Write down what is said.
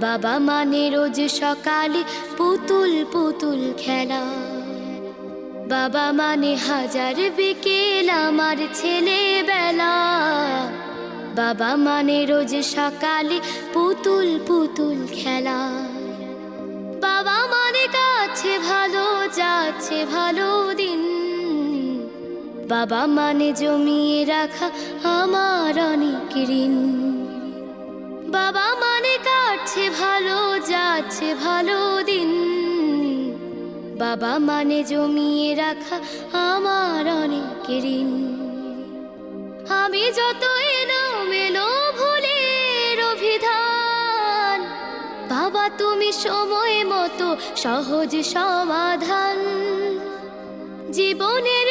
বাবা মানে রোজ সকালে পুতুল পুতুল খেলা। বাবা মানে হাজার বিকেল আমার ছেলেবেলা। বাবা মানে রোজ সকালে পুতুল পুতুল খেলা। বাবা মানে কাছে ভালো যাচ্ছে ভালো দিন। বাবা মানে জমিয়ে রাখা আমার অনেক ঋণ। বাবা মানে কাটছে ভালো যাচ্ছে ভালো দিন। বাবা মানে জমিয়ে রাখা আমার অনেক ঋণ। আমি যত এলোমেলো ভুলের অভিধান, বাবা তুমি সময় মতো সহজ সমাধান। জীবনের